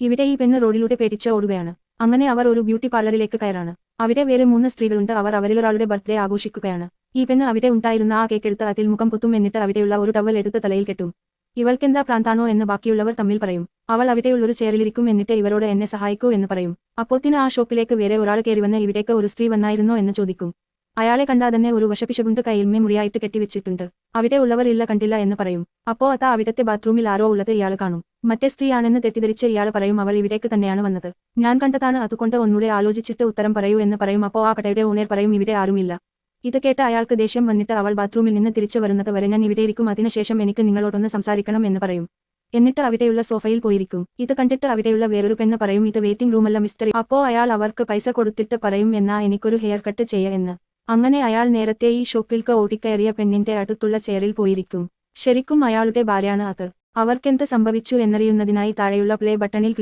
ഇവിടെ ഈ പെണ്ണ് റോഡിലൂടെ പേടിച്ച് ഓടുകയാണ്. അങ്ങനെ അവർ ഒരു ബ്യൂട്ടി പാർലറിലേക്ക് കയറാണ്. അവിടെ വേറെ 3 സ്ത്രീകളുണ്ട്. അവർ അവരിലൊരാളുടെ ബർത്ത്ഡേ ആഘോഷിക്കുകയാണ്. ഈ പെണ്ണ് അവിടെ ഉണ്ടായിരുന്ന ആ കേക്ക് എടുത്ത് അതിൽ മുഖം പൊത്തും, എന്നിട്ട് അവിടെയുള്ള ഒരു ടവൽ എടുത്ത് തലയിൽ കെട്ടും. ഇവൾക്കെന്താ പ്രാന്താണോ എന്ന് ബാക്കിയുള്ളവർ തമ്മിൽ പറയും. അവൾ അവിടെയുള്ളൊരു ചെയറിലിരിക്കും, എന്നിട്ട് ഇവരോട് എന്നെ സഹായിക്കൂ എന്ന് പറയും. അപ്പോത്തിന് ആ ഷോപ്പിലേക്ക് വേറെ ഒരാൾ കയറിവന്ന് ഇവിടേക്ക് ഒരു സ്ത്രീ വന്നായിരുന്നോ എന്ന് ചോദിക്കും. അയാളെ കണ്ടാ തന്നെ ഒരു വശപ്പിശകുണ്ട്, കയ്യിൽമേ മുറിയായിട്ട് കെട്ടിവെച്ചിട്ടുണ്ട്. അവിടെ ഉള്ളവർ ഇല്ല, കണ്ടില്ല എന്ന് പറയും. അപ്പോ അതാ അവിടത്തെ ബാത്റൂമിൽ ആരോ ഉള്ളത് ഇയാൾ കാണും. മറ്റേ സ്ത്രീയാണെന്ന് തെറ്റിദ്ധരിച്ച് ഇയാൾ പറയും അവൾ ഇവിടേക്ക് തന്നെയാണ് വന്നത്. ഞാൻ കണ്ടതാണ്, അതുകൊണ്ട് ഒന്നൂടെ ആലോചിച്ചിട്ട് ഉത്തരം പറയൂ എന്ന് പറയും. അപ്പോ ആ കടയുടെ ഓണർ പറയും ഇവിടെ ആരുമില്ല. ഇത് കേട്ട് അയാൾക്ക് ദേഷ്യം വന്നിട്ട് അവൾ ബാത്റൂമിൽ നിന്ന് തിരിച്ചു വരുന്നത് വരെ ഞാൻ ഇവിടെ ഇരിക്കും, അതിനുശേഷം എനിക്ക് നിങ്ങളോടൊന്ന് സംസാരിക്കണം എന്ന് പറയും. എന്നിട്ട് അവിടെയുള്ള സോഫയിൽ പോയിരിക്കും. ഇത് കണ്ടിട്ട് അവിടെയുള്ള വേറൊരു പെണ്ണ് പറയും ഇത് വെയിറ്റിംഗ് റൂമല്ല മിസ്റ്റർ. അപ്പോ അയാൾ അവർക്ക് പൈസ കൊടുത്തിട്ട് പറയും എന്നാ എനിക്കൊരു ഹെയർ കട്ട് ചെയ്യ എന്ന്. അങ്ങനെ അയാൾ നേരത്തെ ഈ ഷോപ്പിൽക്ക് ഓടിക്കയറിയ പെണ്ണിന്റെ അടുത്തുള്ള ചെയറിൽ പോയിരിക്കും. ശരിക്കും അയാളുടെ ഭാര്യയാണ് അത്. അവർക്കെന്ത് സംഭവിച്ചു എന്നറിയുന്നതിനായി താഴെയുള്ള പ്ലേ ബട്ടണിൽ